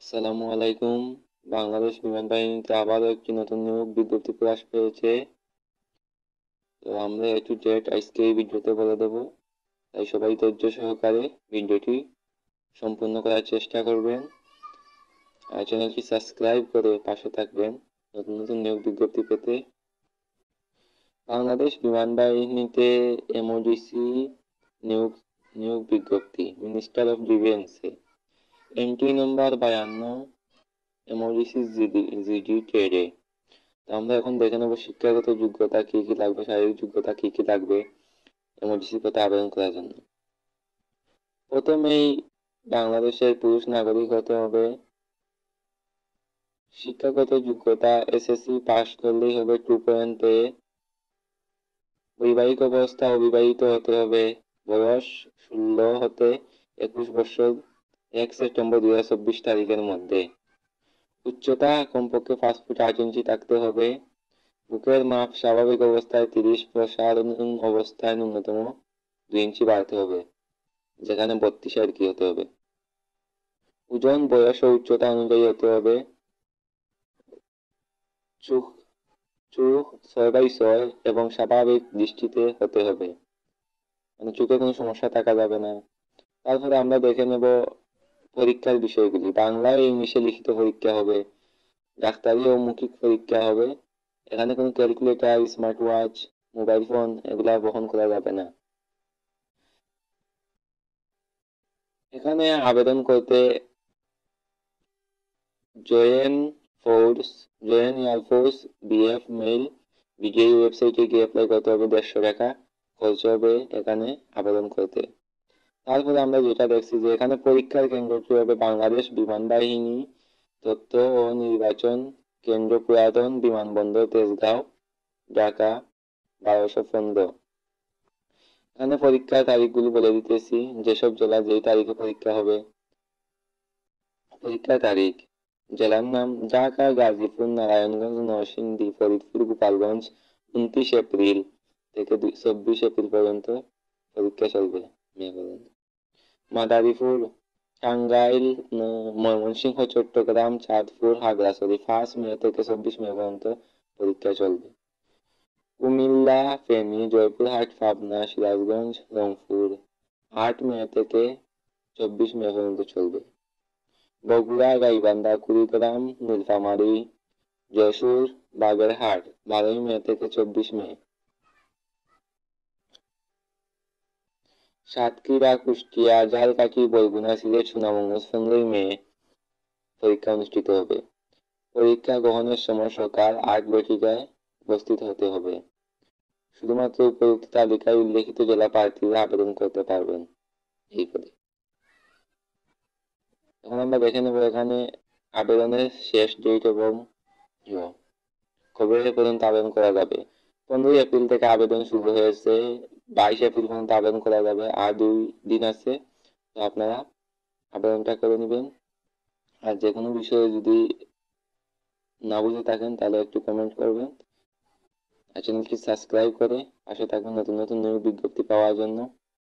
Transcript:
আসসালামু আলাইকুম। বাংলাদেশ বিমান বাহিনীতে আবারও একটি নতুন নিয়োগ বিজ্ঞপ্তি প্রকাশ পেয়েছে। তো আমরা A to Z আজকে এই ভিডিওতে বলে দেব, তাই সবাই ধৈর্য সহকারে ভিডিওটি সম্পূর্ণ করার চেষ্টা করবেন আর চ্যানেলটি সাবস্ক্রাইব করে পাশে থাকবেন নতুন নতুন নিয়োগ বিজ্ঞপ্তি পেতে। বাংলাদেশ বিমান বাহিনীতে এমওডিসি নিয়োগ নিয়োগ বিজ্ঞপ্তি মিনিস্টার অফ ডিফেন্সে এন্ট্রি নম্বর 52 এমওডিসি জিডি ট্রেডে। আমরা এখন দেখে নেব শিক্ষাগত যোগ্যতা কি কি লাগবে, শারীরিক যোগ্যতা কি কি লাগবে এমওডিসি পদে আবেদন করার জন্য। প্রথমেই বাংলাদেশের পুরুষ নাগরিক হতে হবে। শিক্ষাগত যোগ্যতা এসএসসি পাস করলেই হবে 2 পেয়ে। বৈবাহিক অবস্থা অবিবাহিত হতে হবে। বয়স 16 হতে 21 বছর 1 সেপ্টেম্বর 2024 তারিখের মধ্যে। উচ্চতা কমপক্ষে 5 ফুট 8 ইঞ্চি থাকতে হবে। বুকের মাপ স্বাভাবিক অবস্থায় 30, প্রসারণ অবস্থায় ন্যূনতম 2 ইঞ্চি বাড়তে হবে, যেখানে 32 আর কি হতে হবে। ওজন, বয়স ও উচ্চতা অনুযায়ী হতে হবে। চোখ চোখ 6x6 এবং স্বাভাবিক দৃষ্টিতে হতে হবে, মানে চোখে কোনো সমস্যা থাকা যাবে না। তারপরে আমরা দেখে নেব পরীক্ষার বিষয়গুলি। বাংলা ও ইংলিশে লিখিত পরীক্ষা হবে। ডাক্তারি ও মৌখিক পরীক্ষা হবে। এখানে কোনো calculator, smart watch, mobile phone এগুলা বহন করা যাবে না। এখানে আবেদন করতে join force, join air force, BF mail, বিজয়ী ওয়েবসাইটে গিয়ে অ্যাপ্লাই করতে হবে। 150 টাকা খরচ হবে এখানে আবেদন করতে। তারপরে আমরা যেটা দেখছি যে এখানে পরীক্ষার কেন্দ্রটি হবে বাংলাদেশ বিমান বাহিনী তথ্য ও নির্বাচন কেন্দ্র, পুরাতন বিমানবন্দর, তেজগাঁও, ঢাকা 1215। এখানে পরীক্ষার তারিখগুলো বলে দিতেছি, যেসব জেলা যেই তারিখে পরীক্ষা হবে। পরীক্ষার তারিখ: জেলার নাম ঢাকা, গাজীপুর, নারায়ণগঞ্জ, নরসিংদী, ফরিদপুর, গোপালগঞ্জ। 29 এপ্রিল থেকে 24 এপ্রিল পর্যন্ত পরীক্ষা চলবে, মে পর্যন্ত। মাদারীপুর, টাঙ্গাইল, ময়মনসিংহ, চট্টগ্রাম, চাঁদপুর, খাগড়াছড়ি 1 মে থেকে 24 মে পর্যন্ত পরীক্ষা চলবে। কুমিল্লা, ফেনী, জয়পুরহাট, পাবনা, সিরাজগঞ্জ, রংপুর 8 মে থেকে 24 মে পর্যন্ত চলবে। বগুড়া, গাইবান্ধা, কুড়িগ্রাম, নীলফামারী, যশোর, বাগেরহাট 12 মে থেকে 24 মে। সাতক্ষীরা, কুষ্টিয়া, ঝালকাঠি, বরগুনা, সিলেট, সুনামগঞ্জ 15 মে পরীক্ষা অনুষ্ঠিত হবে। পরীক্ষা গ্রহণের সময় সকাল 8 ঘটিকায় উপস্থিত হতে হবে। শুধুমাত্র উপযুক্ত তালিকায় উল্লেখিত জেলা প্রার্থীরা আবেদন করতে পারবেন এই পদে। এখন আমরা দেখে নেব এখানে আবেদনের শেষ ডেট এবং কবে পর্যন্ত আবেদন করা যাবে। 15 এপ্রিল থেকে আবেদন শুরু হয়েছে, 22 এপ্রিল পর্যন্ত আবেদন করা যাবে, আর 2 দিন আছে। তো আপনারা আবেদনটা করে নেবেন। আর যে কোনো বিষয়ে যদি না বুঝে থাকেন তাহলে একটু কমেন্ট করবেন আর চ্যানেলটি সাবস্ক্রাইব করে পাশে থাকবেন নতুন নতুন নিয়োগ বিজ্ঞপ্তি পাওয়ার জন্য।